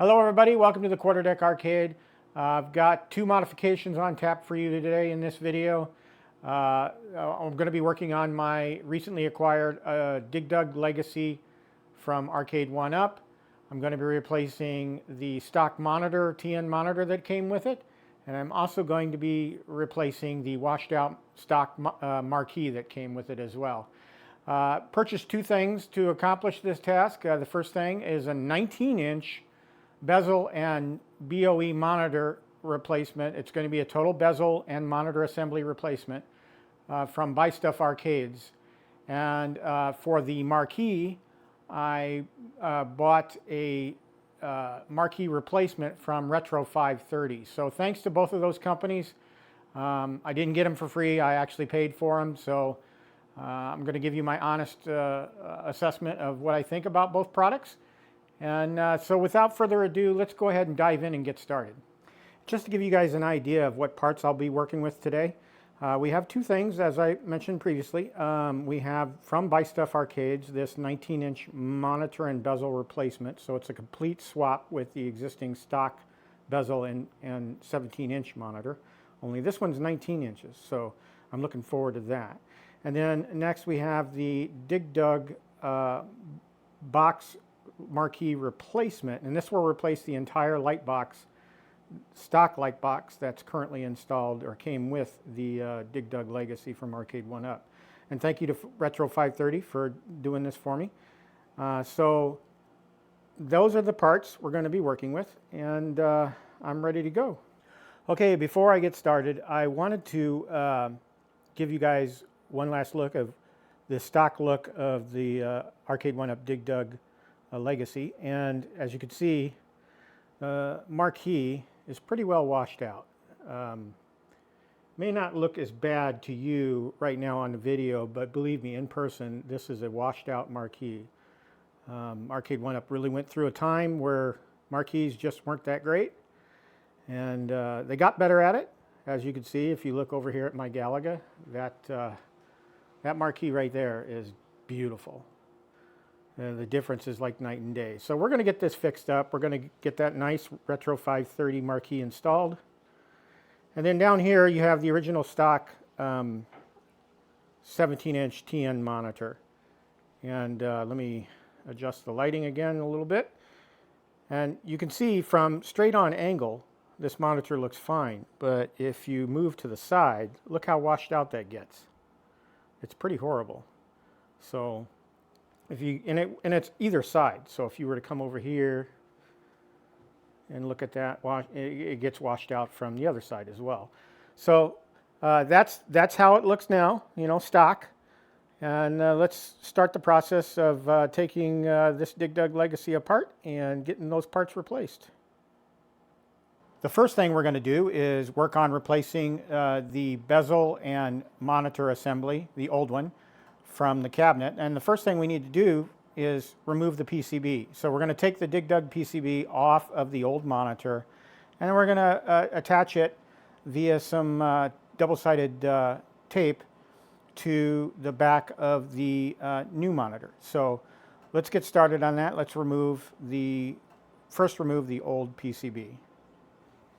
Hello everybody, welcome to the Quarter Deck Arcade. I've got two modifications on tap for you today in this video. I'm going to be working on my recently acquired Dig Dug Legacy from Arcade1Up. I'm going to be replacing the stock monitor, TN monitor that came with it. And I'm also going to be replacing the washed out stock marquee that came with it as well. Purchased two things to accomplish this task. The first thing is a 19-inch bezel and BOE monitor replacement. It's going to be a total bezel and monitor assembly replacement from BuyStuffArcades. And for the marquee, I bought a marquee replacement from Retro 530. So thanks to both of those companies. I didn't get them for free. I actually paid for them. So I'm going to give you my honest assessment of what I think about both products. And so without further ado, let's go ahead and dive in and get started. Just to give you guys an idea of what parts I'll be working with today, we have two things, as I mentioned previously. We have from BuyStuffArcades this 19-inch monitor and bezel replacement. So it's a complete swap with the existing stock bezel and 17-inch monitor. Only this one's 19 inches, so I'm looking forward to that. And then next we have the Dig Dug box marquee replacement, and this will replace the entire light box, stock light box that's currently installed or came with the Dig Dug Legacy from Arcade1Up. And thank you to Retro 530 for doing this for me. So those are the parts we're going to be working with, and I'm ready to go. Okay, before I get started, I wanted to give you guys one last look of the stock look of the Arcade1Up Dig Dug Legacy, and as you can see, marquee is pretty well washed out. May not look as bad to you right now on the video, but believe me, in person, this is a washed out marquee. Arcade1Up really went through a time where marquees just weren't that great, and they got better at it. As you can see, if you look over here at my Galaga, that marquee right there is beautiful. The difference is like night and day. So we're going to get this fixed up. We're going to get that nice Retro 530 marquee installed. And then down here you have the original stock 17-inch TN monitor. And let me adjust the lighting again a little bit. And you can see from straight on angle, this monitor looks fine. But if you move to the side, look how washed out that gets. It's pretty horrible. So if you, and it's either side. So if you were to come over here and look at that, it gets washed out from the other side as well. So that's how it looks now, you know, stock. And let's start the process of taking this Dig Dug Legacy apart and getting those parts replaced. The first thing we're going to do is work on replacing the bezel and monitor assembly, the old one, from the cabinet. And the first thing we need to do is remove the PCB. So we're going to take the Dig Dug PCB off of the old monitor, and we're going to attach it via some double-sided tape to the back of the new monitor. So let's get started on that. Let's first remove the old PCB.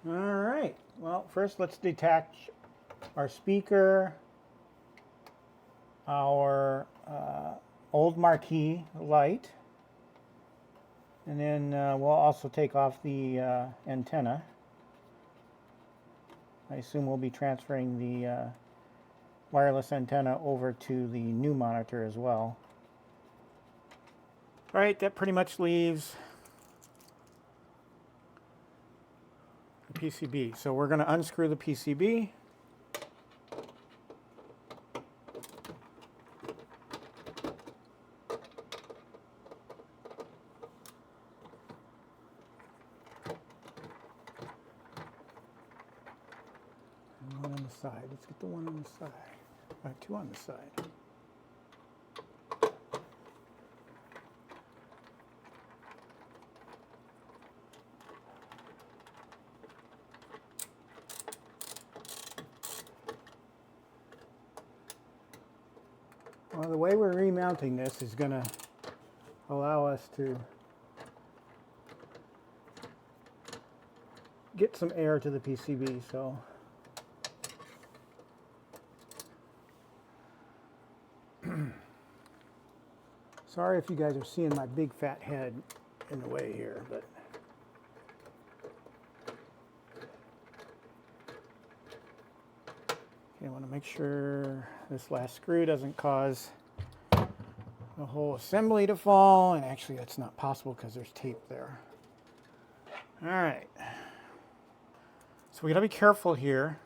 All right, well, first let's detach our speaker, our old marquee light, And then we'll also take off the antenna. I assume we'll be transferring the wireless antenna over to the new monitor as well. All right, that pretty much leaves the PCB. So we're going to unscrew the PCB. And one on the side. Let's get the one on the side. Two on the side. Well, the way we're remounting this is going to allow us to get some air to the PCB. So sorry if you guys are seeing my big fat head in the way here, but okay, I want to make sure this last screw doesn't cause the whole assembly to fall, and actually that's not possible because there's tape there. All right, so we got to be careful here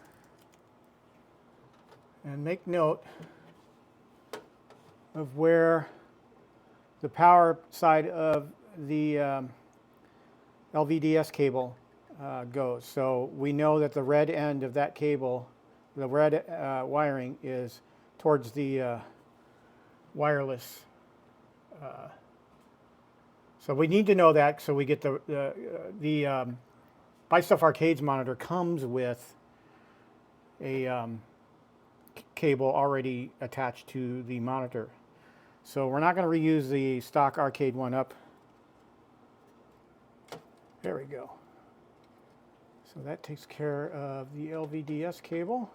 and make note of where the power side of the LVDS cable goes. So we know that the red end of that cable, the red wiring, is towards the wireless. So we need to know that, so we get the BuyStuffArcades monitor comes with a cable already attached to the monitor. So we're not going to reuse the stock Arcade1Up. There we go. So that takes care of the LVDS cable.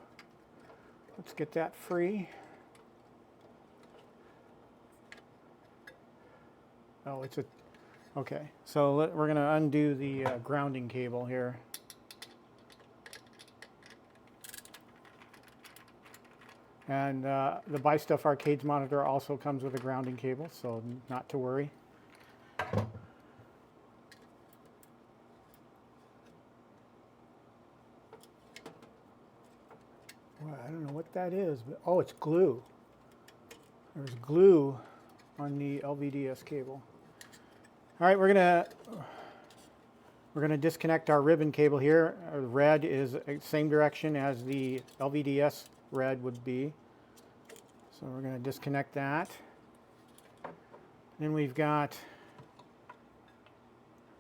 Let's get that free. Oh, it's a, okay. So we're going to undo the grounding cable here. And the BuyStuffArcades monitor also comes with a grounding cable, so not to worry. Well, I don't know what that is, but oh, it's glue. There's glue on the LVDS cable. All right, we're gonna disconnect our ribbon cable here. Our red is the same direction as the LVDS red would be. So we're going to disconnect that. Then we've got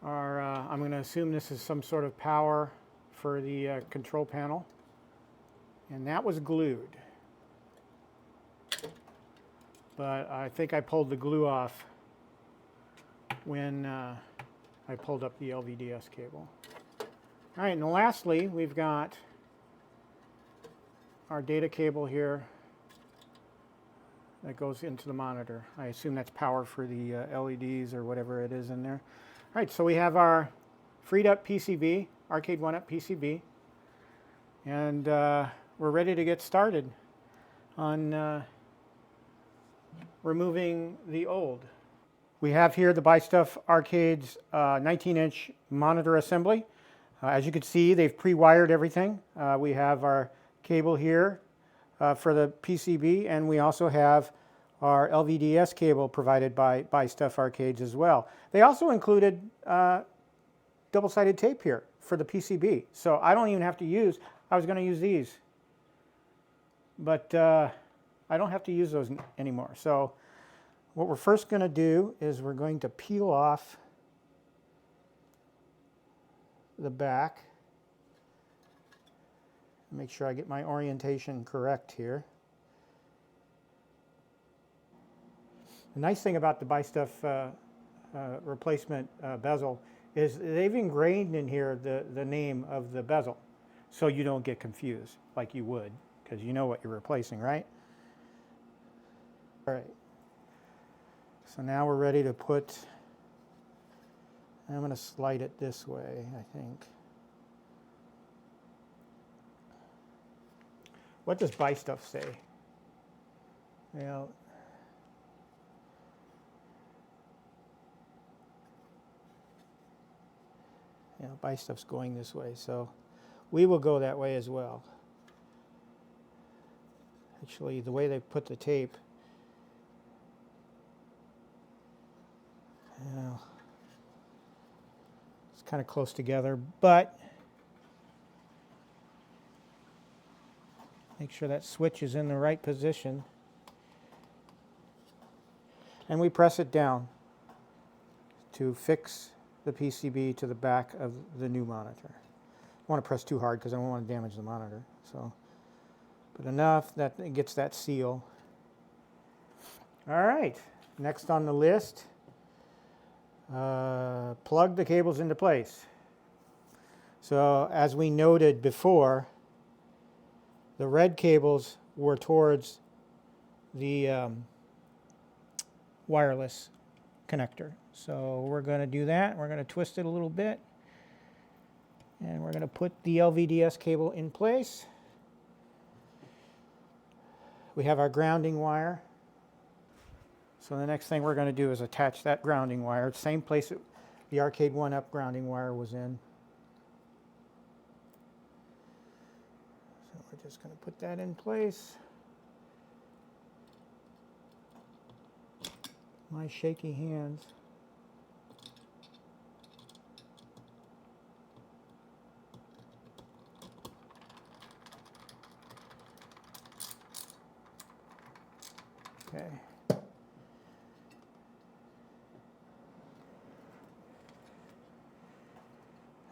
our, I'm going to assume this is some sort of power for the control panel. And that was glued. But I think I pulled the glue off when I pulled up the LVDS cable. All right, and lastly, we've got our data cable here that goes into the monitor. I assume that's power for the LEDs or whatever it is in there. All right, so we have our freed up PCB, Arcade1Up PCB, and we're ready to get started on removing the old. We have here the BuyStuffArcades 19-inch monitor assembly. As you can see, they've pre-wired everything. We have our cable here for the PCB, and we also have our LVDS cable provided by BuyStuffArcades as well. They also included double-sided tape here for the PCB, so I don't even have to use, I was going to use these, but I don't have to use those anymore. So what we're first going to do is we're going to peel off the back. Make sure I get my orientation correct here. The nice thing about the BuyStuff replacement bezel is they've ingrained in here the name of the bezel, so you don't get confused like you would, because you know what you're replacing, right? All right. So now we're ready to put I'm going to slide it this way, I think. What does BuyStuff say? Well, yeah, BuyStuff's going this way, so we will go that way as well. Actually, the way they put the tape, it's kind of close together, but make sure that switch is in the right position. And we press it down to fix the PCB to the back of the new monitor. I don't want to press too hard because I don't want to damage the monitor. So, but enough that it gets that seal. All right, next on the list, plug the cables into place. So as we noted before, the red cables were towards the wireless connector. So we're going to do that. We're going to twist it a little bit. And we're going to put the LVDS cable in place. We have our grounding wire. So the next thing we're going to do is attach that grounding wire, same place that the Arcade1Up grounding wire was in. So we're just going to put that in place. My shaky hands. Okay.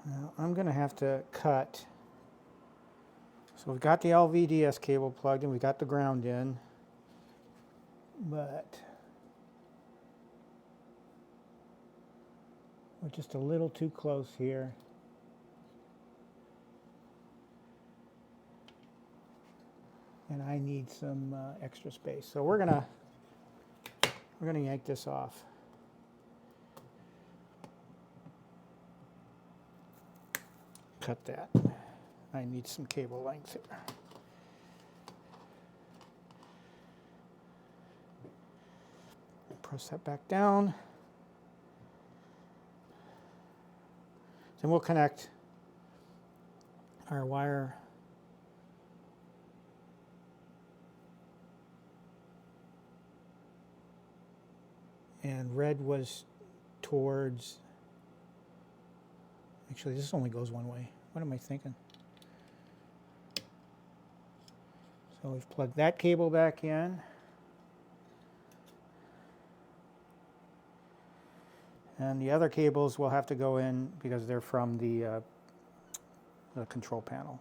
Now I'm going to have to cut. So we've got the LVDS cable plugged in, we've got the ground in, but we're just a little too close here. And I need some extra space. So we're gonna yank this off. Cut that. I need some cable length here. Press that back down. Then we'll connect our wire and red was towards, actually this only goes one way. What am I thinking? So we've plugged that cable back in. And the other cables will have to go in because they're from the control panel.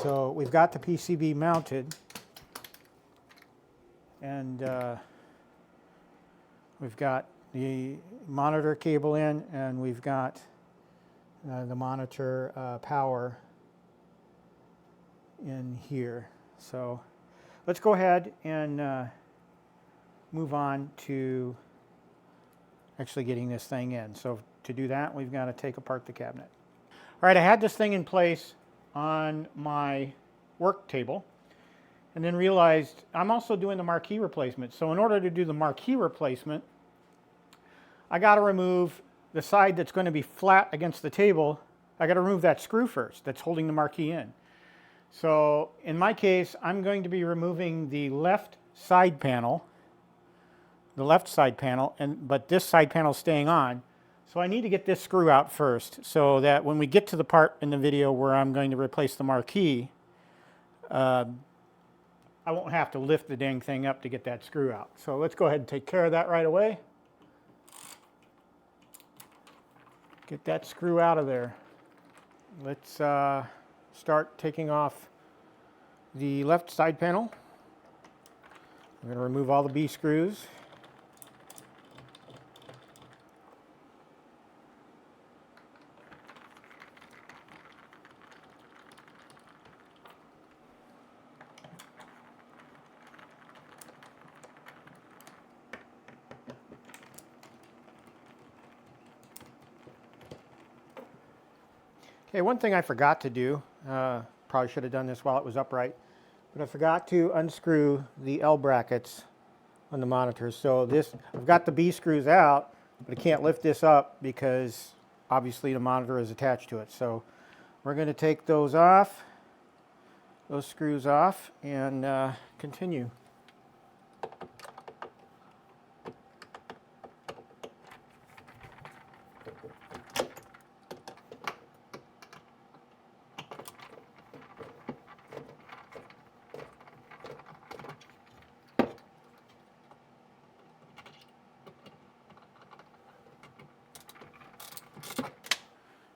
So we've got the PCB mounted, and we've got the monitor cable in, and we've got the monitor power in here. So let's go ahead and move on to actually getting this thing in. So to do that, we've got to take apart the cabinet. All right, I had this thing in place on my work table and then realized I'm also doing the marquee replacement. So in order to do the marquee replacement, I got to remove the side that's going to be flat against the table. I got to remove that screw first that's holding the marquee in. So in my case, I'm going to be removing the left side panel, but this side panel is staying on. So I need to get this screw out first so that when we get to the part in the video where I'm going to replace the marquee, I won't have to lift the dang thing up to get that screw out. So let's go ahead and take care of that right away. Get that screw out of there. Let's start taking off the left side panel. I'm going to remove all the B screws. Okay, one thing I forgot to do, probably should have done this while it was upright, but I forgot to unscrew the L brackets on the monitor. So this, I've got the B screws out, but I can't lift this up because obviously the monitor is attached to it. So we're going to take those off, those screws off, and continue.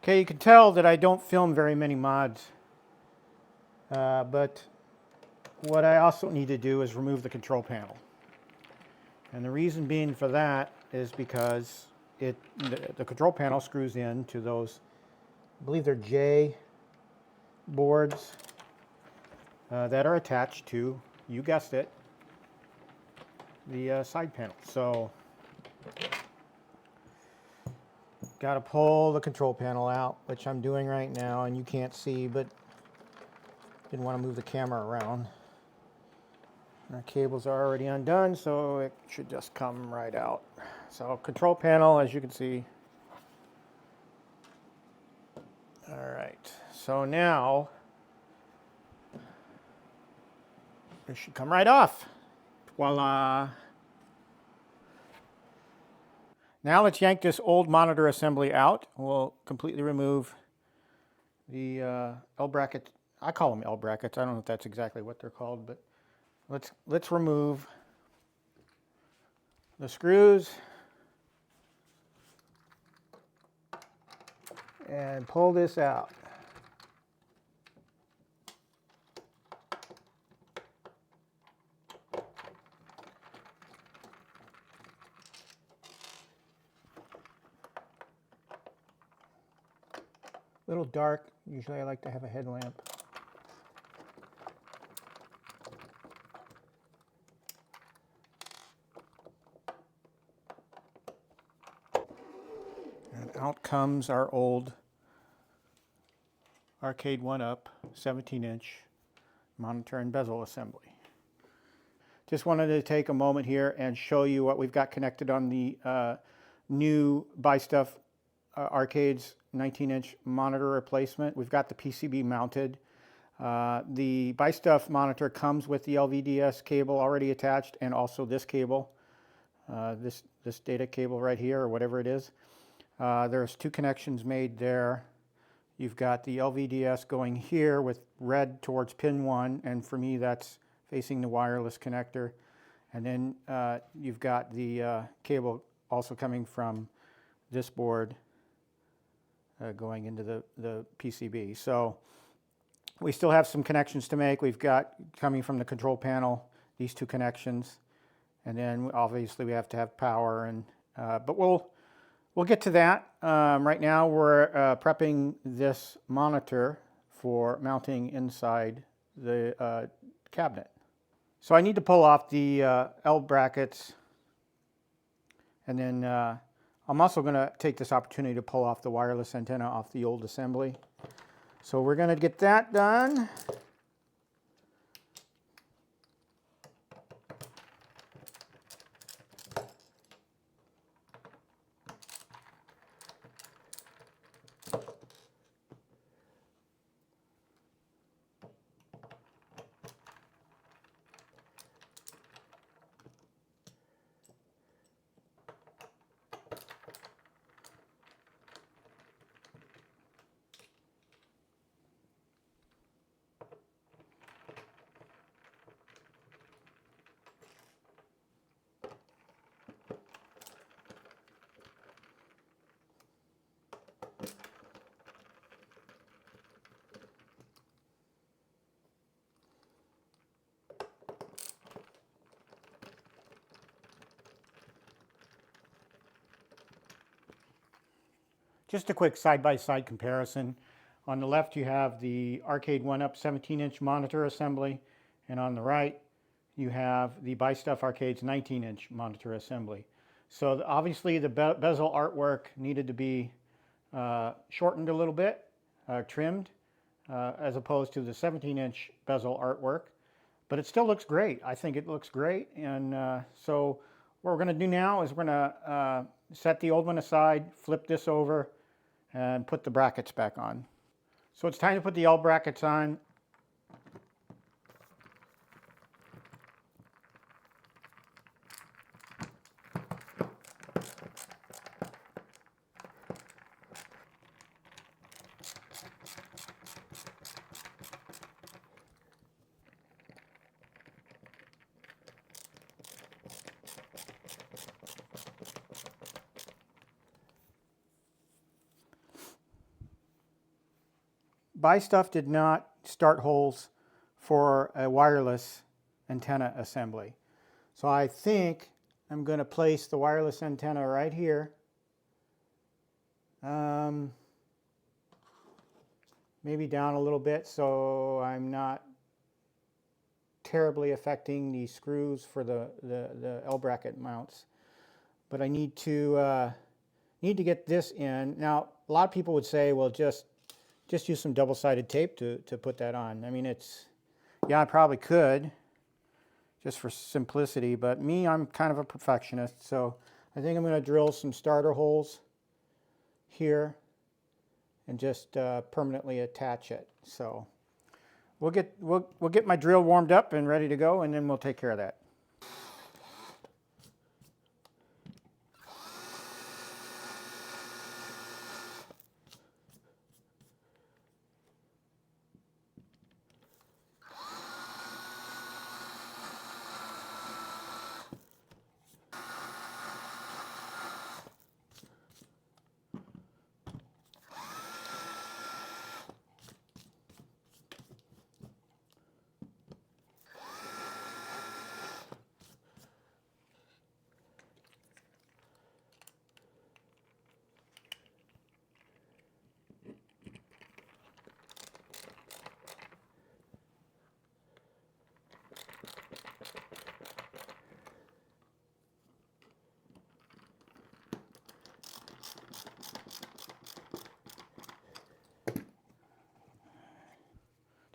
Okay, you can tell that I don't film very many mods, but what I also need to do is remove the control panel. And the reason being for that is because the control panel screws in to those, I believe they're J boards that are attached to, you guessed it, the side panel. So got to pull the control panel out, which I'm doing right now, and you can't see, but didn't want to move the camera around. Our cables are already undone, so it should just come right out. So control panel, as you can see. All right, so now it should come right off. Voila. Now let's yank this old monitor assembly out. We'll completely remove the L bracket. I call them L brackets. I don't know if that's exactly what they're called, but let's remove the screws and pull this out. A little dark. Usually I like to have a headlamp. And out comes our old Arcade1Up 17-inch monitor and bezel assembly. Just wanted to take a moment here and show you what we've got connected on the new BuyStuffArcades 19-inch monitor replacement. We've got the PCB mounted. The BuyStuff monitor comes with the LVDS cable already attached, and also this cable, this data cable right here, or whatever it is. There's two connections made there. You've got the LVDS going here with red towards pin 1, and for me that's facing the wireless connector. And then you've got the cable also coming from this board going into the PCB. So we still have some connections to make. We've got coming from the control panel these two connections, and then obviously we have to have power. And but we'll get to that. Right now we're prepping this monitor for mounting inside the cabinet. So I need to pull off the L brackets, and then I'm also going to take this opportunity to pull off the wireless antenna off the old assembly. So we're going to get that done. Just a quick side-by-side comparison. On the left you have the Arcade1Up 17-inch monitor assembly, and on the right you have the BuyStuffArcades 19-inch monitor assembly. So obviously the bezel artwork needed to be shortened a little bit. trimmed as opposed to the 17-inch bezel artwork. But it still looks great. I think it looks great. And so what we're going to do now is we're going to set the old one aside, flip this over, and put the brackets back on. So it's time to put the L brackets on. BuyStuff did not start holes for a wireless antenna assembly. So I think I'm going to place the wireless antenna right here. Maybe down a little bit so I'm not terribly affecting the screws for the L bracket mounts. But I need to get this in. Now, a lot of people would say, well, just use some double-sided tape to put that on. I mean, yeah, I probably could, just for simplicity, but me, I'm kind of a perfectionist, so I think I'm going to drill some starter holes here and just permanently attach it. So we'll get my drill warmed up and ready to go, and then we'll take care of that.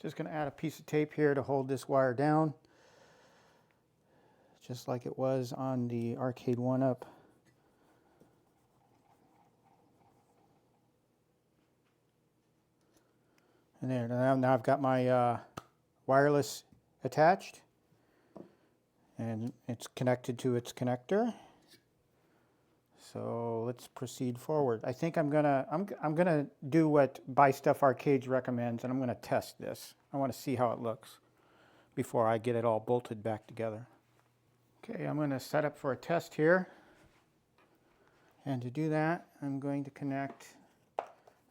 Just going to add a piece of tape here to hold this wire down, just like it was on the Arcade1Up. And there, now I've got my wireless attached, and it's connected to its connector. So let's proceed forward. I think I'm gonna do what BuyStuffArcades recommends, and I'm gonna test this. I want to see how it looks before I get it all bolted back together. Okay, I'm gonna set up for a test here, and to do that, I'm going to connect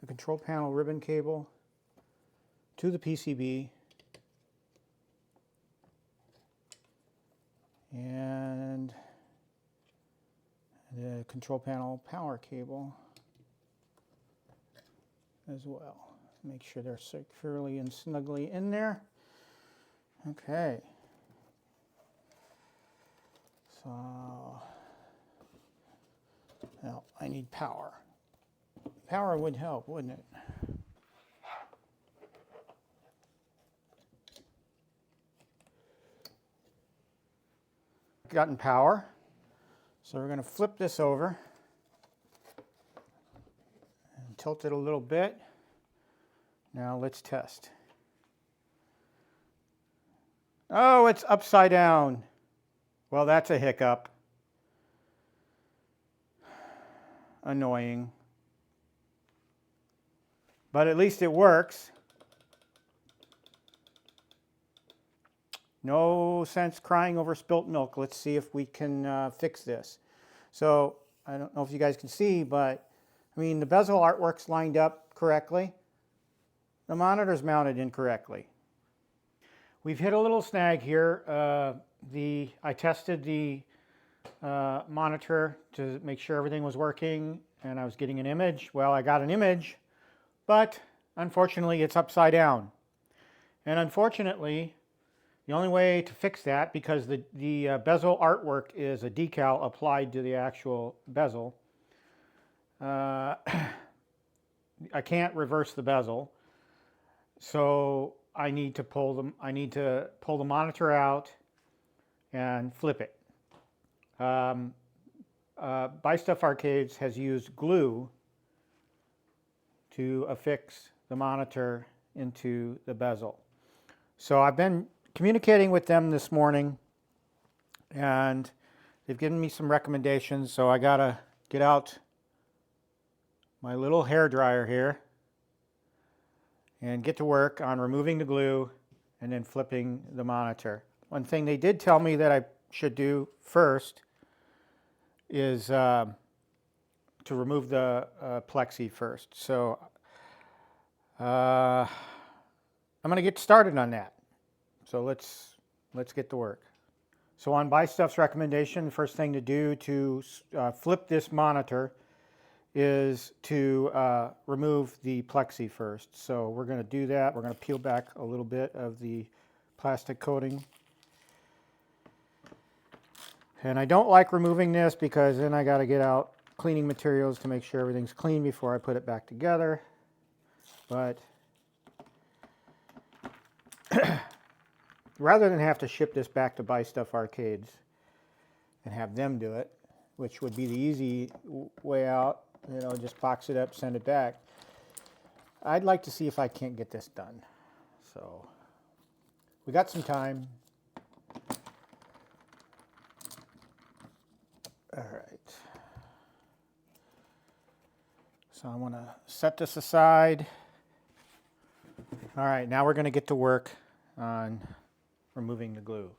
the control panel ribbon cable to the PCB and the control panel power cable as well. Make sure they're securely and snugly in there. Okay. So now I need power. Power would help, wouldn't it? Gotten power. So we're going to flip this over and tilt it a little bit. Now let's test. Oh, it's upside down. Well, that's a hiccup. Annoying. But at least it works. No sense crying over spilt milk. Let's see if we can fix this. So I don't know if you guys can see, but I mean the bezel artwork's lined up correctly. The monitor's mounted incorrectly. We've hit a little snag here. I tested the monitor to make sure everything was working, and I was getting an image. Well, I got an image, but unfortunately it's upside down. And unfortunately, the only way to fix that, because the bezel artwork is a decal applied to the actual bezel, I can't reverse the bezel. So I need to pull the monitor out and flip it. BuyStuffArcades has used glue to affix the monitor into the bezel. So I've been communicating with them this morning, and they've given me some recommendations. So I gotta get out my little hair dryer here and get to work on removing the glue and then flipping the monitor. One thing they did tell me that I should do first is to remove the plexi first. So I'm going to get started on that. So let's get to work. So on BuyStuff's recommendation, the first thing to do to flip this monitor is to remove the plexi first. So we're going to do that. We're going to peel back a little bit of the plastic coating. And I don't like removing this because then I got to get out cleaning materials to make sure everything's clean before I put it back together. But rather than have to ship this back to BuyStuffArcades and have them do it, which would be the easy way out, you know, just box it up, send it back, I'd like to see if I can't get this done. So we got some time. All right. So I want to set this aside. All right, now we're going to get to work on removing the glue.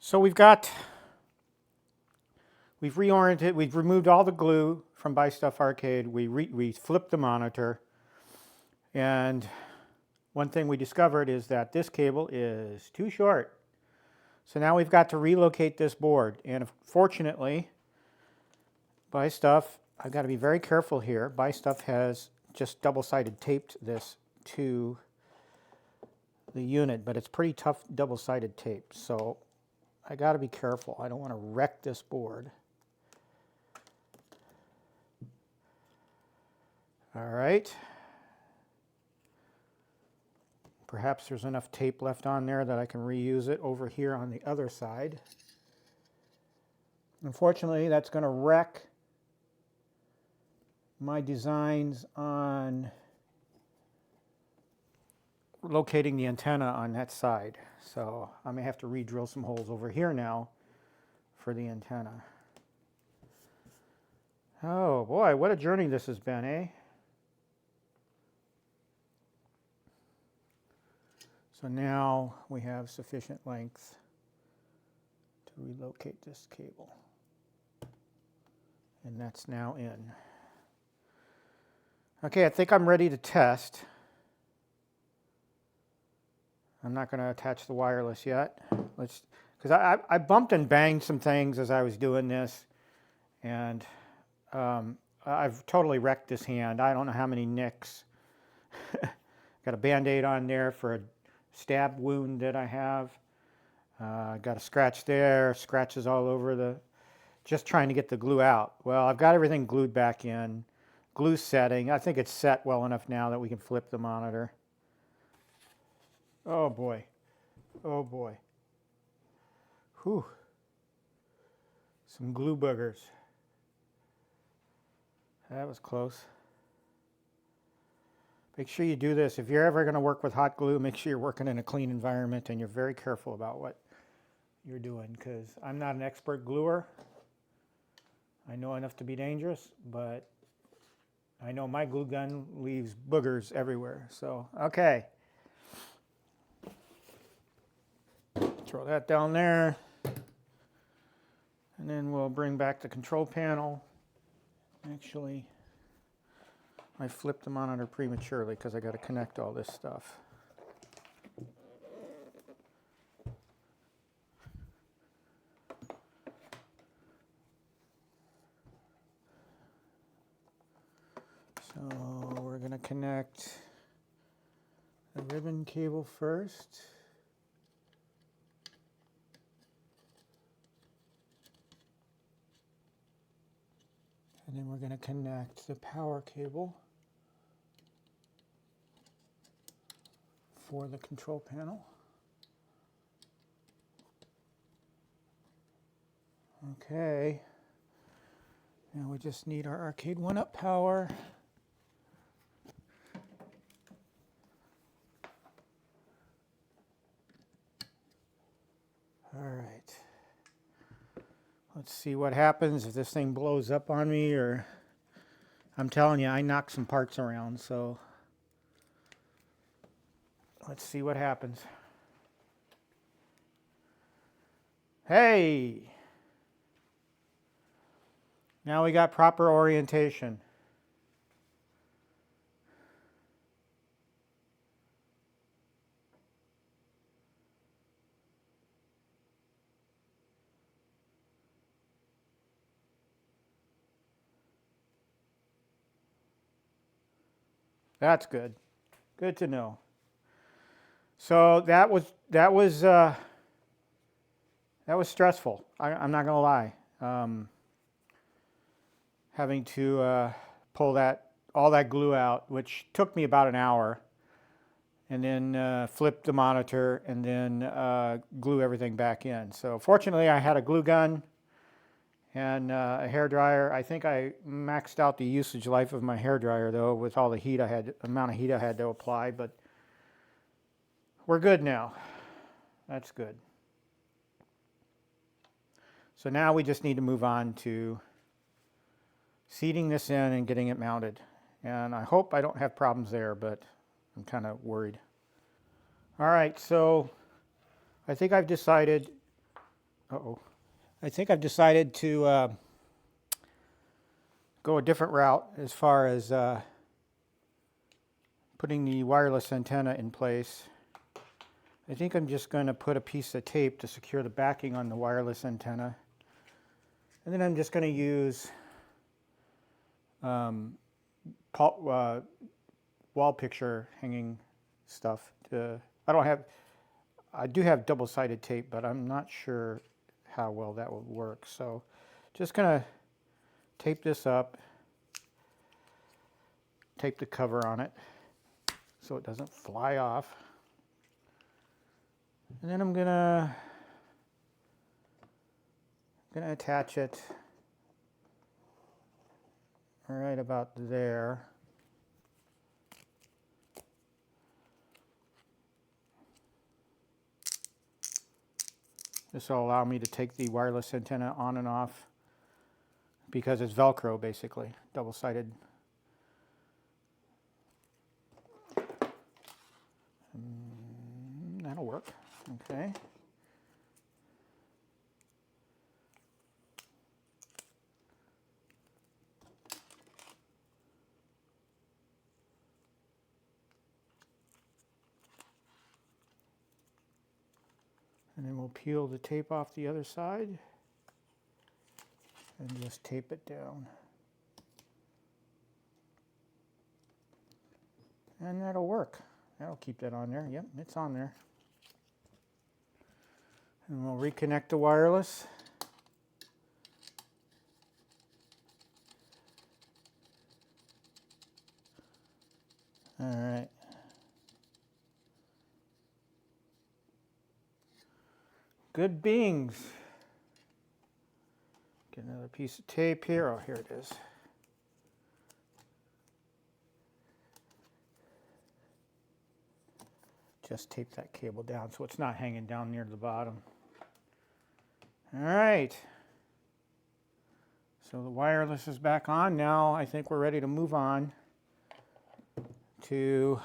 So we've reoriented, we've removed all the glue from BuyStuffArcade. We flipped the monitor, and one thing we discovered is that this cable is too short. So now we've got to relocate this board, and fortunately, BuyStuff, I've got to be very careful here. BuyStuff has just double-sided taped this to the unit, but it's pretty tough double-sided tape, so I got to be careful. I don't want to wreck this board. All right. Perhaps there's enough tape left on there that I can reuse it over here on the other side. Unfortunately, that's going to wreck my designs on locating the antenna on that side. So I may have to re-drill some holes over here now for the antenna. Oh boy, what a journey this has been, eh? So now we have sufficient length to relocate this cable. And that's now in. Okay, I think I'm ready to test. I'm not going to attach the wireless yet. Because I bumped and banged some things as I was doing this, and I've totally wrecked this hand. I don't know how many nicks. Got a Band-Aid on there for a stab wound that I have. Got a scratch there, scratches all over just trying to get the glue out. Well, I've got everything glued back in. Glue setting, I think it's set well enough now that we can flip the monitor. Oh boy, oh boy. Whew. Some glue boogers. That was close. Make sure you do this. If you're ever going to work with hot glue, make sure you're working in a clean environment and you're very careful about what you're doing, because I'm not an expert gluer. I know enough to be dangerous, but I know my glue gun leaves boogers everywhere. So, okay. Throw that down there. And then we'll bring back the control panel. Actually, I flipped the monitor prematurely because I got to connect all this stuff. So we're going to connect the ribbon cable first. And then we're going to connect the power cable for the control panel. Okay. Now we just need our Arcade1Up power. All right. Let's see what happens if this thing blows up on me, or I'm telling you, I knocked some parts around, so let's see what happens. Hey! Now we got proper orientation. That's good. Good to know. So that was stressful. I'm not going to lie. Having to pull all that glue out, which took me about an hour, and then flip the monitor, and then glue everything back in. So fortunately, I had a glue gun and a hairdryer. I think I maxed out the usage life of my hairdryer, though, with all the heat amount of heat I had to apply, but we're good now. That's good. So now we just need to move on to seating this in and getting it mounted. And I hope I don't have problems there, but I'm kind of worried. All right, so I think I've decided Uh-oh. I think I've decided to go a different route as far as putting the wireless antenna in place. I think I'm just going to put a piece of tape to secure the backing on the wireless antenna. And then I'm just going to use wall picture hanging stuff. I do have double-sided tape, but I'm not sure how well that will work. So just going to tape this up, tape the cover on it so it doesn't fly off. And then I'm gonna attach it right about there. This will allow me to take the wireless antenna on and off because it's Velcro basically, double-sided. That'll work. Okay. And then we'll peel the tape off the other side and just tape it down. And that'll work. That'll keep that on there. Yep, it's on there. And we'll reconnect the wireless. All right. Good beans. Get another piece of tape here. Oh, here it is. Just tape that cable down so it's not hanging down near the bottom. All right. So the wireless is back on. Now I think we're ready to move on to,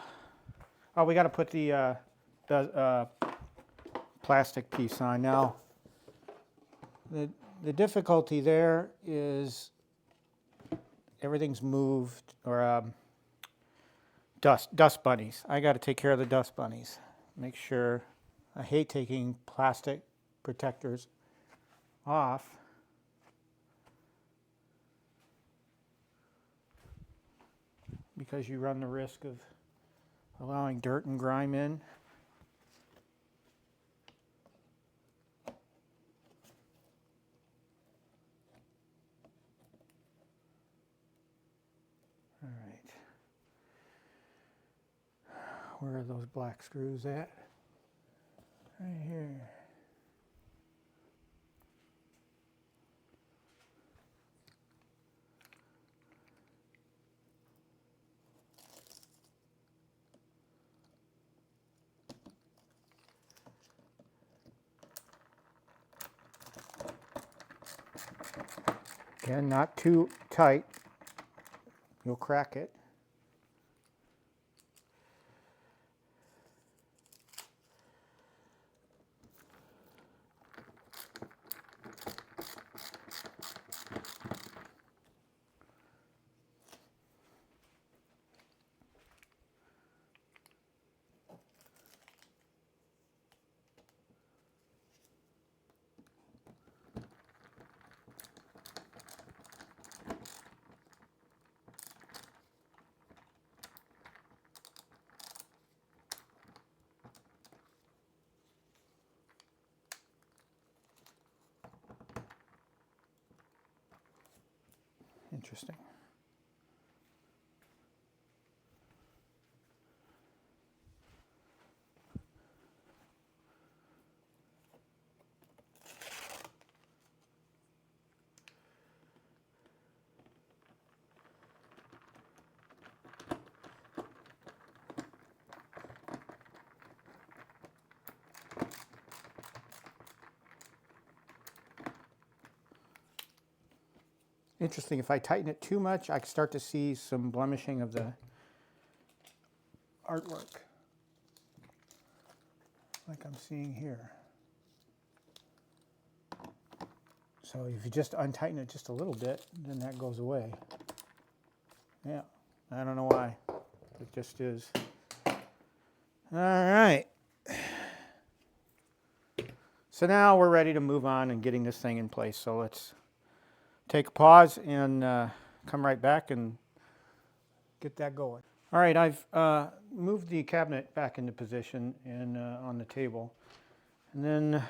oh, we got to put the plastic piece on. Now, the difficulty there is everything's moved, or dust bunnies. I got to take care of the dust bunnies. Make sure, I hate taking plastic protectors off. Because you run the risk of allowing dirt and grime in. All right. Where are those black screws at? Right here. Again, not too tight. You'll crack it. Interesting. Interesting, if I tighten it too much, I can start to see some blemishing of the artwork, like I'm seeing here. So if you just untighten it just a little bit, then that goes away. Yeah, I don't know why. It just is. All right. So now we're ready to move on and getting this thing in place. So let's take a pause and come right back and get that going. All right, I've moved the cabinet back into position and on the table. And then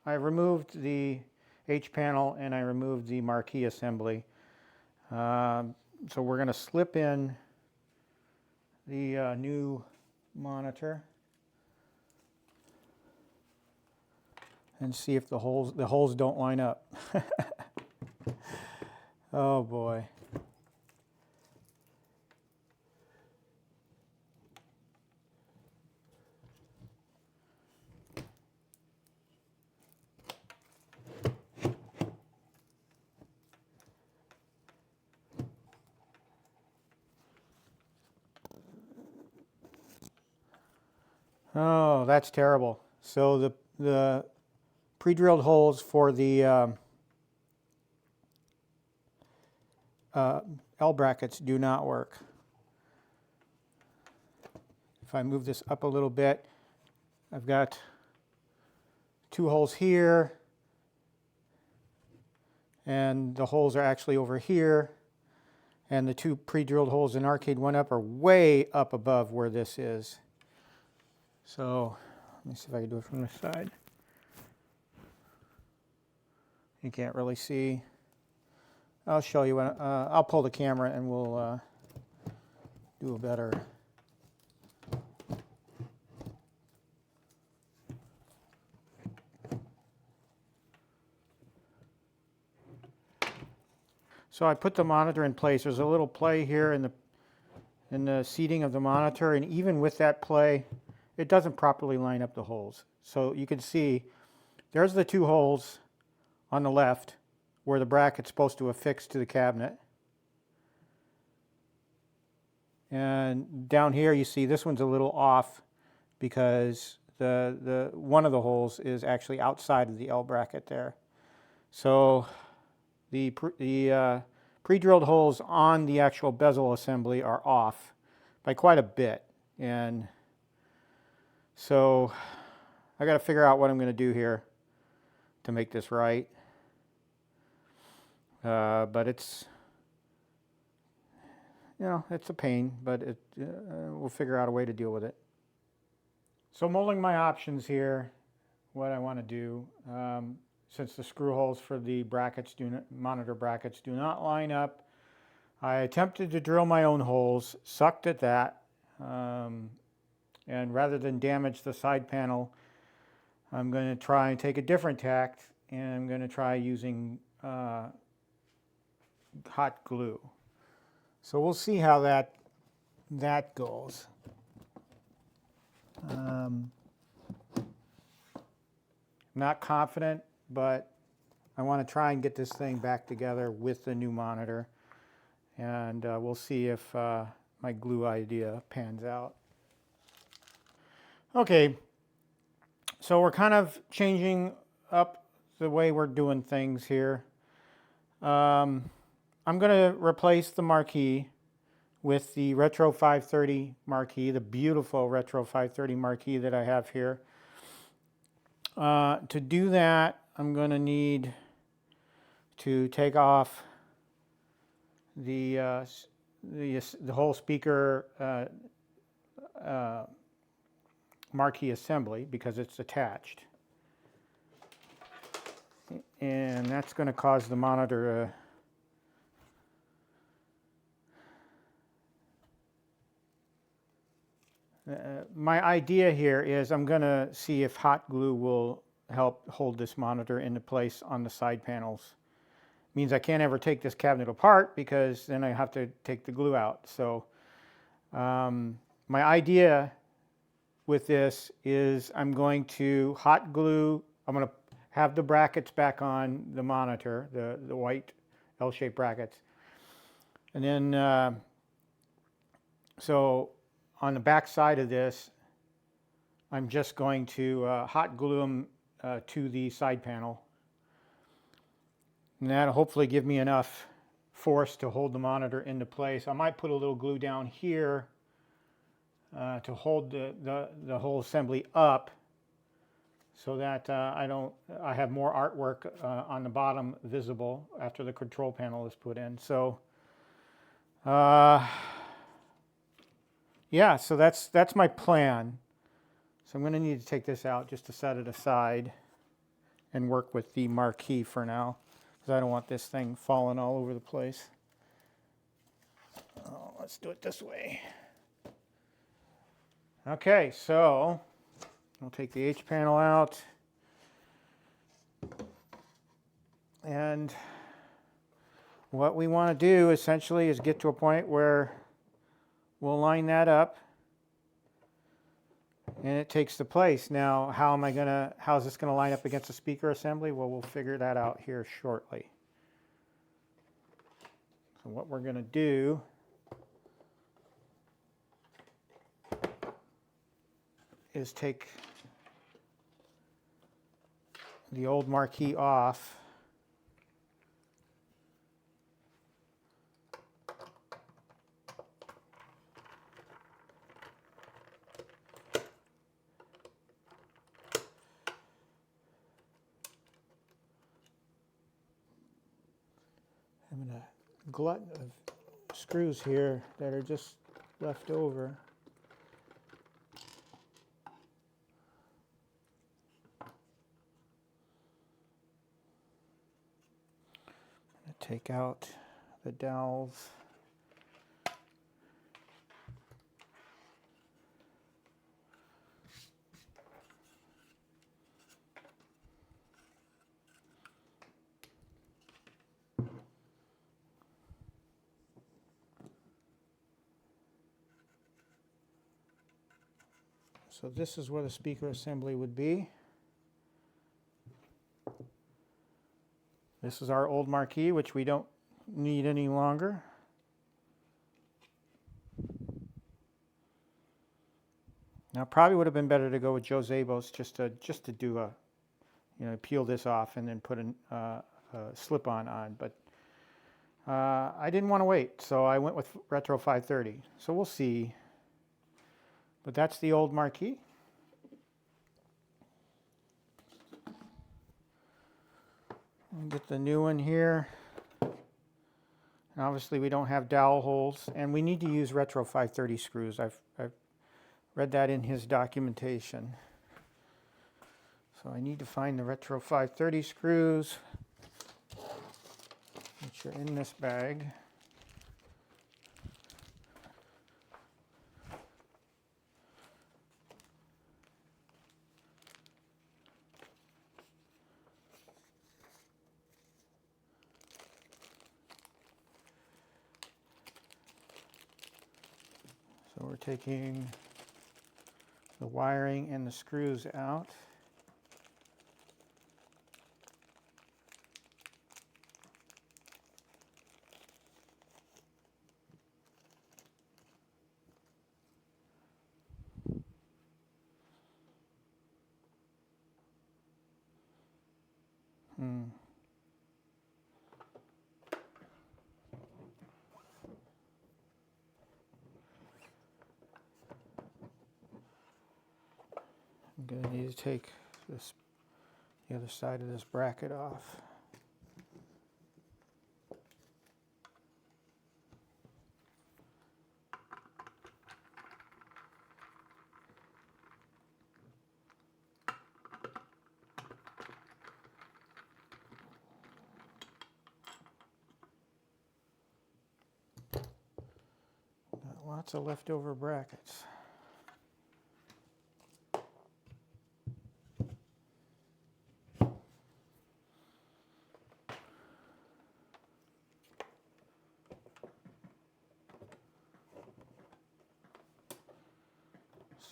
I removed the H panel and I removed the marquee assembly. So we're going to slip in the new monitor and see if the holes don't line up. Oh boy. Oh, that's terrible. So the pre-drilled holes for the L brackets do not work. If I move this up a little bit, I've got 2 holes here, and the holes are actually over here, and the 2 pre-drilled holes in Arcade1Up are way up above where this is. So let me see if I can do it from this side. You can't really see. I'll show you when I'll pull the camera and we'll do a better. So I put the monitor in place. There's a little play here in the seating of the monitor, and even with that play, it doesn't properly line up the holes. So you can see there's the 2 holes on the left where the bracket's supposed to affix to the cabinet. And down here you see this one's a little off because the one of the holes is actually outside of the L bracket there. So the pre-drilled holes on the actual bezel assembly are off by quite a bit. And so I got to figure out what I'm going to do here to make this right. But it's, you know, it's a pain, but we'll figure out a way to deal with it. So mulling my options here, what I want to do, since the screw holes for the monitor brackets do not line up, I attempted to drill my own holes, sucked at that, and rather than damage the side panel, I'm going to try and take a different tact, and I'm going to try using hot glue. So we'll see how that goes. Not confident, but I want to try and get this thing back together with the new monitor, and we'll see if my glue idea pans out. Okay, so we're kind of changing up the way we're doing things here. I'm going to replace the marquee with the Retro 530 marquee, the beautiful Retro 530 marquee that I have here. To do that, I'm going to need to take off the whole speaker marquee assembly because it's attached. And that's going to cause the monitor my idea here is I'm going to see if hot glue will help hold this monitor into place on the side panels. Means I can't ever take this cabinet apart because then I have to take the glue out. So my idea with this is I'm going to hot glue, I'm going to have the brackets back on the monitor, the white L-shaped brackets. And then, so on the back side of this, I'm just going to hot glue them to the side panel. And that'll hopefully give me enough force to hold the monitor into place. I might put a little glue down here to hold the whole assembly up, so that I have more artwork on the bottom visible after the control panel is put in. So yeah, so that's my plan. So I'm going to need to take this out just to set it aside and work with the marquee for now, because I don't want this thing falling all over the place. Oh, let's do it this way. Okay, so I'll take the H panel out, and what we want to do essentially is get to a point where we'll line that up and it takes the place. Now, how's this going to line up against the speaker assembly? Well, we'll figure that out here shortly. So what we're going to do is take the old marquee off. I'm in a glut of screws here that are just left over. Take out the dowels. So this is where the speaker assembly would be. This is our old marquee, which we don't need any longer. Now, probably would have been better to go with Joe Zabos just to do a, peel this off and then put a slip-on on. But I didn't want to wait, so I went with Retro 530. So we'll see. But that's the old marquee. Get the new one here. And obviously we don't have dowel holes, and we need to use Retro 530 screws. I've read that in his documentation. So I need to find the Retro 530 screws, which are in this bag. So we're taking the wiring and the screws out. I'm going to need to take the other side of this bracket off. Got lots of leftover brackets.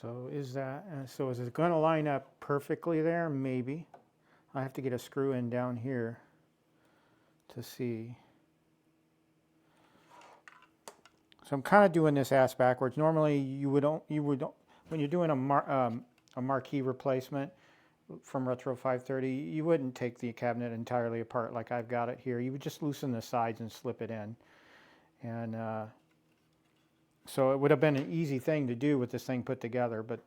So is it going to line up perfectly there? Maybe. I have to get a screw in down here to see. So I'm kind of doing this ass backwards. Normally you would when you're doing a marquee replacement, from Retro 530, you wouldn't take the cabinet entirely apart like I've got it here. You would just loosen the sides and slip it in. And so it would have been an easy thing to do with this thing put together, but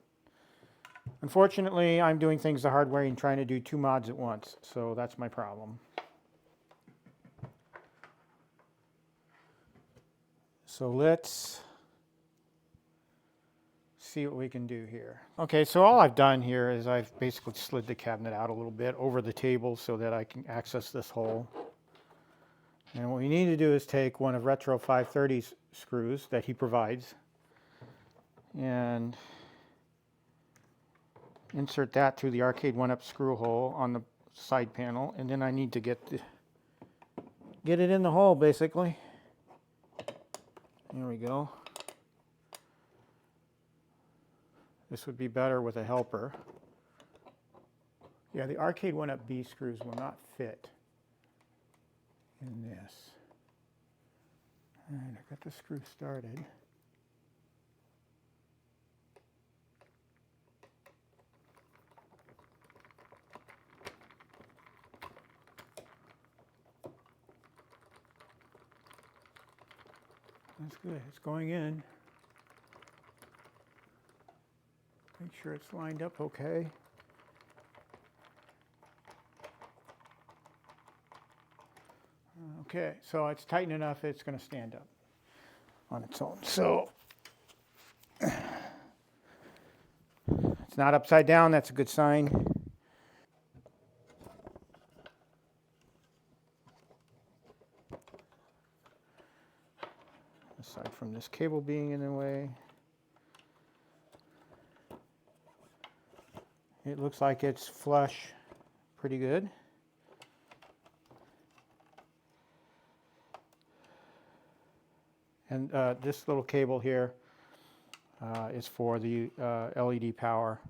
unfortunately I'm doing things the hard way and trying to do 2 mods at once, so that's my problem. So let's see what we can do here. Okay, so all I've done here is I've basically slid the cabinet out a little bit over the table so that I can access this hole. And what we need to do is take one of Retro 530's screws that he provides and insert that through the Arcade1Up screw hole on the side panel, and then I need to get it in the hole basically. There we go. This would be better with a helper. Yeah, the Arcade1Up B screws will not fit in this. All right, I got the screw started. That's good, it's going in. Make sure it's lined up okay. Okay, so it's tight enough it's going to stand up on its own. So it's not upside down, that's a good sign. Aside from this cable being in the way, it looks like it's flush pretty good. And this little cable here is for the LED power.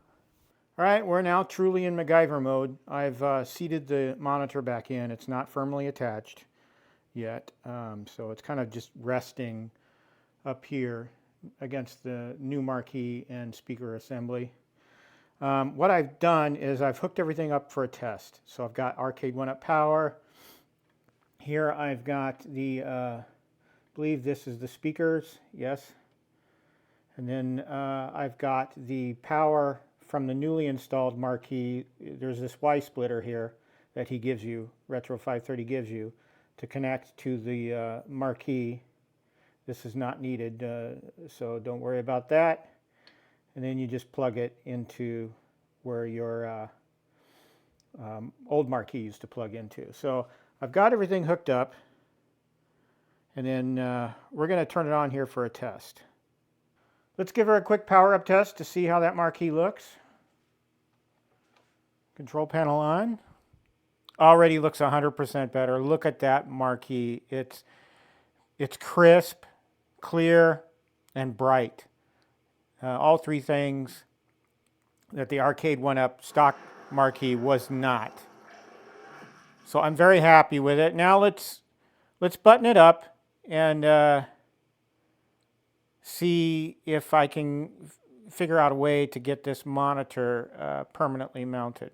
All right, we're now truly in MacGyver mode. I've seated the monitor back in. It's not firmly attached yet, so it's kind of just resting up here against the new marquee and speaker assembly. What I've done is I've hooked everything up for a test. So I've got Arcade1Up power. Here I've got the, I believe this is the speakers, yes. And then I've got the power from the newly installed marquee. There's this Y splitter here that he gives you, Retro 530 gives you, to connect to the marquee. This is not needed, so don't worry about that. And then you just plug it into where your old marquee used to plug into. So I've got everything hooked up, and then we're going to turn it on here for a test. Let's give her a quick power up test to see how that marquee looks. Control panel on. Already looks 100% better. Look at that marquee. It's crisp, clear, and bright. All three things that the Arcade1Up stock marquee was not. So I'm very happy with it. Now let's button it up and see if I can figure out a way to get this monitor permanently mounted.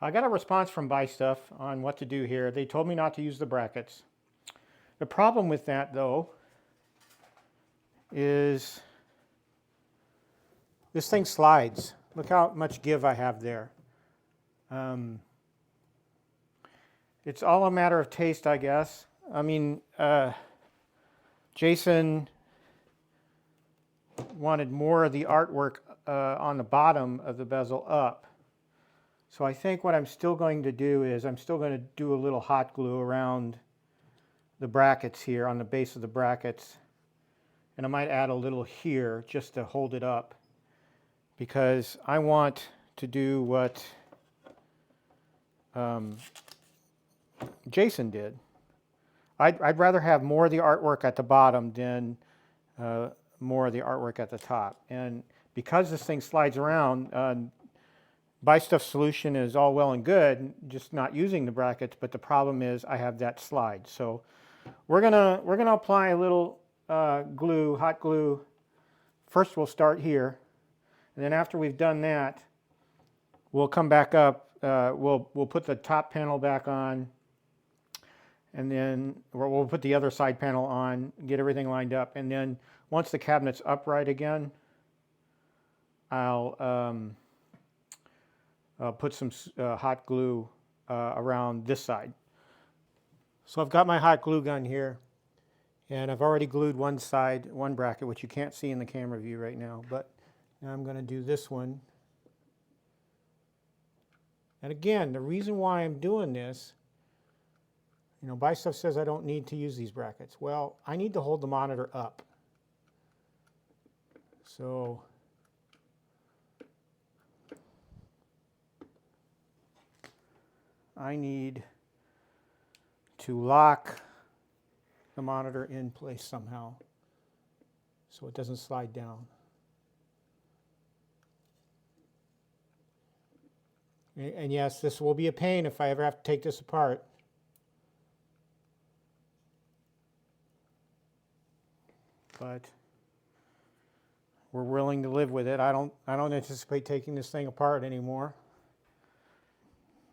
I got a response from BuyStuff on what to do here. They told me not to use the brackets. The problem with that, though, is this thing slides. Look how much give I have there. It's all a matter of taste, I guess. I mean, Jason wanted more of the artwork on the bottom of the bezel up. So I think what I'm still going to do is I'm still going to do a little hot glue around the brackets here, on the base of the brackets. And I might add a little here just to hold it up, because I want to do what Jason did. I'd rather have more of the artwork at the bottom than more of the artwork at the top. And because this thing slides around, BuyStuff solution is all well and good, just not using the brackets, but the problem is I have that slide. So we're gonna apply a little glue, hot glue. First we'll start here, and then after we've done that, we'll come back up. We'll put the top panel back on, and then we'll put the other side panel on, get everything lined up, and then once the cabinet's upright again, I'll put some hot glue around this side. So I've got my hot glue gun here, and I've already glued one side, one bracket, which you can't see in the camera view right now, but now I'm going to do this one. And again, the reason why I'm doing this, you know, BuyStuff says I don't need to use these brackets. Well, I need to hold the monitor up. So I need to lock the monitor in place somehow so it doesn't slide down. And yes, this will be a pain if I ever have to take this apart. But we're willing to live with it. I don't anticipate taking this thing apart anymore.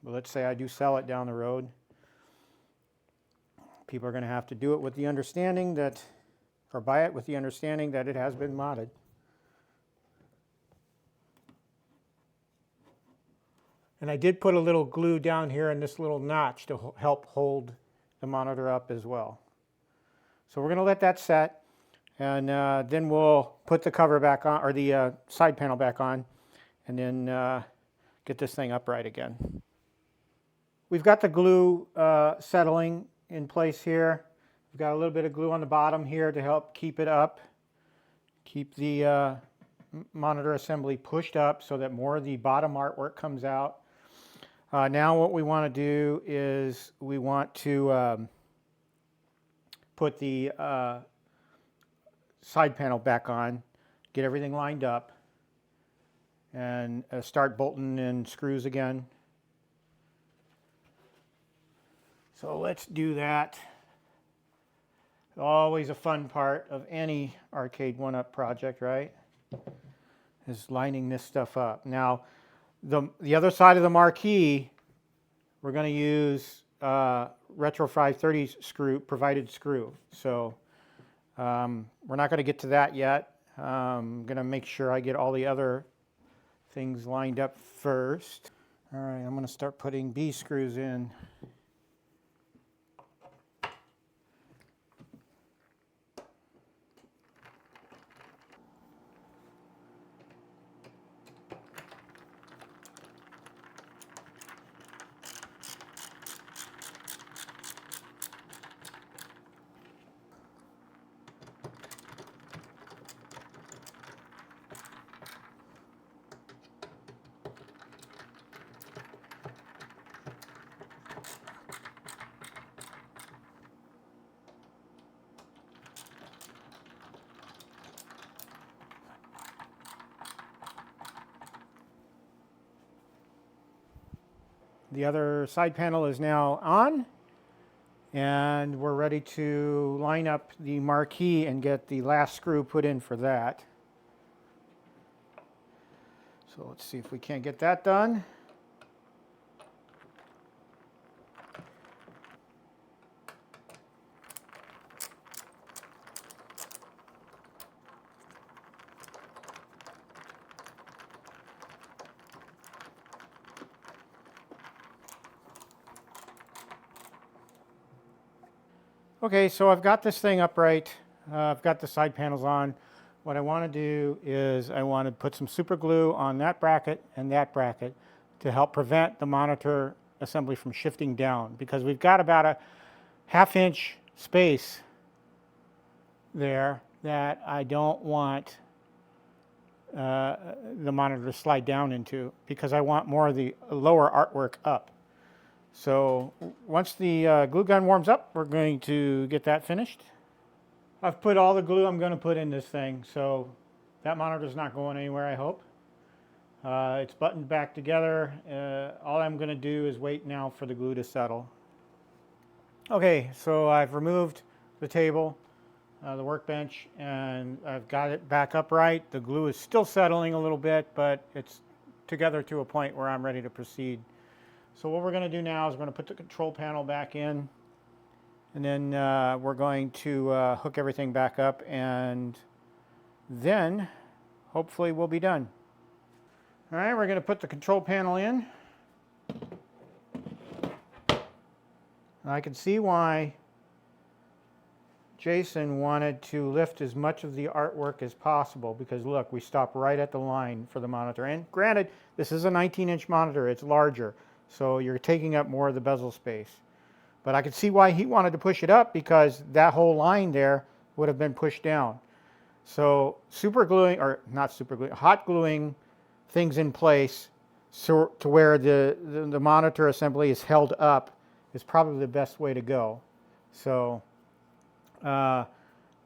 But let's say I do sell it down the road. People are going to have to do it with the understanding that, or buy it with the understanding that it has been modded. And I did put a little glue down here in this little notch to help hold the monitor up as well. So we're going to let that set, and then we'll put the cover back on, or the side panel back on, and then get this thing upright again. We've got the glue settling in place here. We've got a little bit of glue on the bottom here to help keep it up, keep the monitor assembly pushed up so that more of the bottom artwork comes out. Now what we want to do is we want to put the side panel back on, get everything lined up, and start bolting in screws again. So let's do that. Always a fun part of any Arcade1Up project, right? Is lining this stuff up. Now, the other side of the marquee, we're going to use Retro 530 screw, provided screw. So we're not going to get to that yet. I'm going to make sure I get all the other things lined up first. All right, I'm going to start putting B screws in. The other side panel is now on, and we're ready to line up the marquee and get the last screw put in for that. So let's see if we can't get that done. Okay, so I've got this thing upright. I've got the side panels on. What I want to do is I want to put some super glue on that bracket and that bracket to help prevent the monitor assembly from shifting down, because we've got about a ½ inch space there that I don't want the monitor to slide down into, because I want more of the lower artwork up. So once the glue gun warms up, we're going to get that finished. I've put all the glue I'm going to put in this thing, so that monitor's not going anywhere, I hope. It's buttoned back together. All I'm going to do is wait now for the glue to settle. Okay, so I've removed the table, the workbench, and I've got it back upright. The glue is still settling a little bit, but it's together to a point where I'm ready to proceed. So what we're going to do now is we're going to put the control panel back in, and then we're going to hook everything back up, and then hopefully we'll be done. All right, we're going to put the control panel in. I can see why Jason wanted to lift as much of the artwork as possible, because look, we stop right at the line for the monitor. And granted, this is a 19-inch monitor, it's larger, so you're taking up more of the bezel space. But I could see why he wanted to push it up, because that whole line there would have been pushed down. So super gluing, or not super gluing, hot gluing things in place so to where the monitor assembly is held up is probably the best way to go. So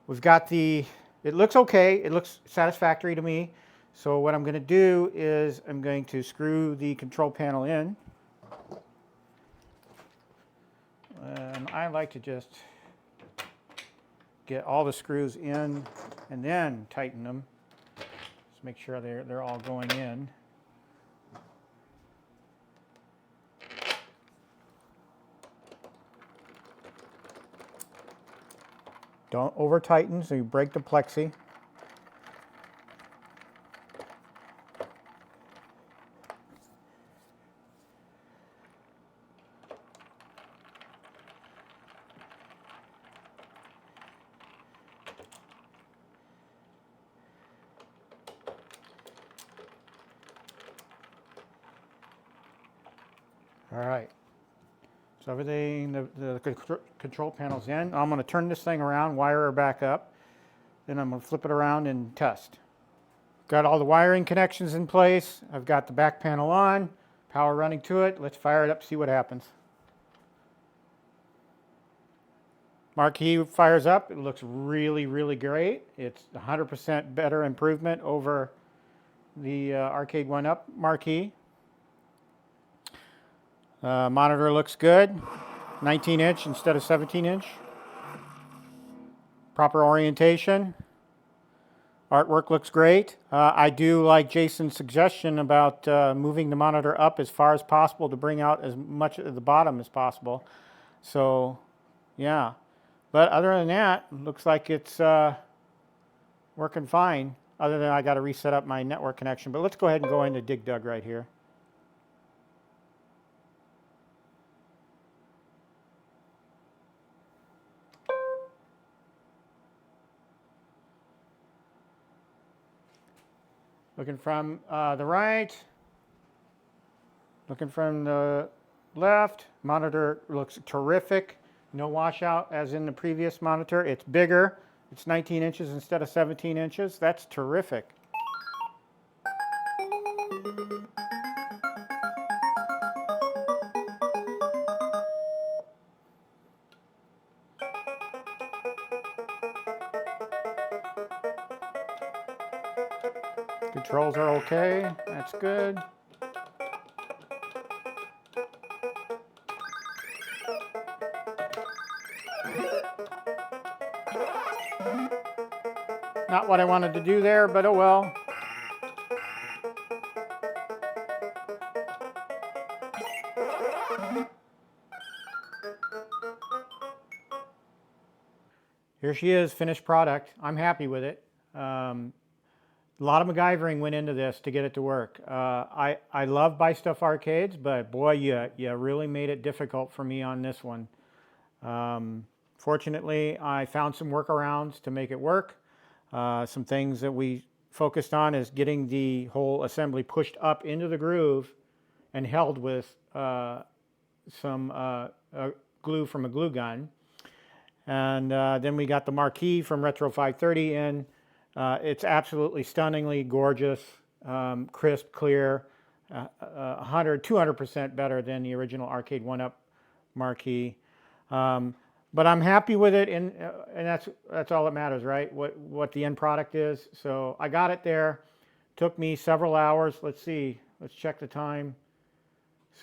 we've got it looks okay, it looks satisfactory to me. So what I'm going to do is I'm going to screw the control panel in. I like to just get all the screws in and then tighten them. Just make sure they're all going in. Don't over tighten so you break the plexi. All right, so everything, the control panel's in. I'm going to turn this thing around, wire her back up, then I'm going to flip it around and test. Got all the wiring connections in place. I've got the back panel on, power running to it. Let's fire it up, see what happens. Marquee fires up. It looks really, really great. It's 100% better improvement over the Arcade1Up marquee. Monitor looks good, 19-inch instead of 17-inch. Proper orientation. Artwork looks great. I do like Jason's suggestion about moving the monitor up as far as possible to bring out as much at the bottom as possible. So, yeah. But other than that, looks like it's working fine. Other than I got to reset up my network connection. But let's go ahead and go into Dig Dug right here. Looking from the right, looking from the left, monitor looks terrific. No washout as in the previous monitor. It's bigger. It's 19 inches instead of 17 inches. That's terrific. Controls are okay, that's good. Not what I wanted to do there, but oh well. Here she is, finished product. I'm happy with it. A lot of MacGyvering went into this to get it to work. I love BuyStuffArcades, but boy, you really made it difficult for me on this one. Fortunately, I found some workarounds to make it work. Some things that we focused on is getting the whole assembly pushed up into the groove and held with some glue from a glue gun. And then we got the marquee from Retro 530 in. It's absolutely stunningly gorgeous, crisp, clear, 200% better than the original Arcade1Up marquee. But I'm happy with it, and that's all that matters, right? What the end product is. So I got it there. Took me several hours. Let's see. Let's check the time.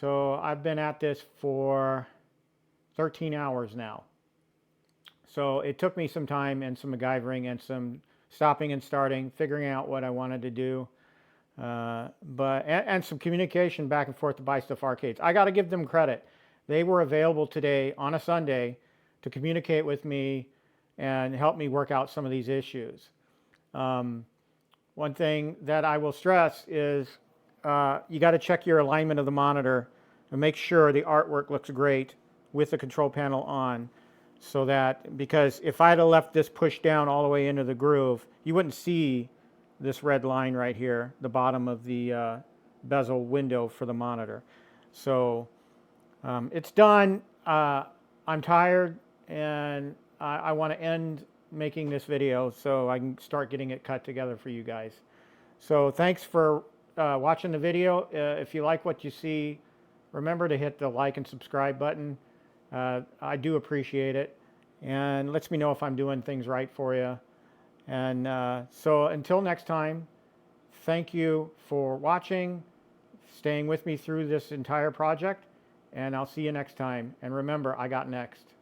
So I've been at this for 13 hours now. So it took me some time and some MacGyvering and some stopping and starting, figuring out what I wanted to do. And some communication back and forth to BuyStuffArcades. I got to give them credit. They were available today on a Sunday to communicate with me and help me work out some of these issues. One thing that I will stress is you got to check your alignment of the monitor and make sure the artwork looks great with the control panel on. So that, because if I'd have left this pushed down all the way into the groove, you wouldn't see this red line right here, the bottom of the bezel window for the monitor. So it's done. I'm tired, and I want to end making this video so I can start getting it cut together for you guys. So thanks for watching the video. If you like what you see, remember to hit the like and subscribe button. I do appreciate it, and lets me know if I'm doing things right for you. And so until next time, thank you for watching, staying with me through this entire project, and I'll see you next time. And remember, I got next.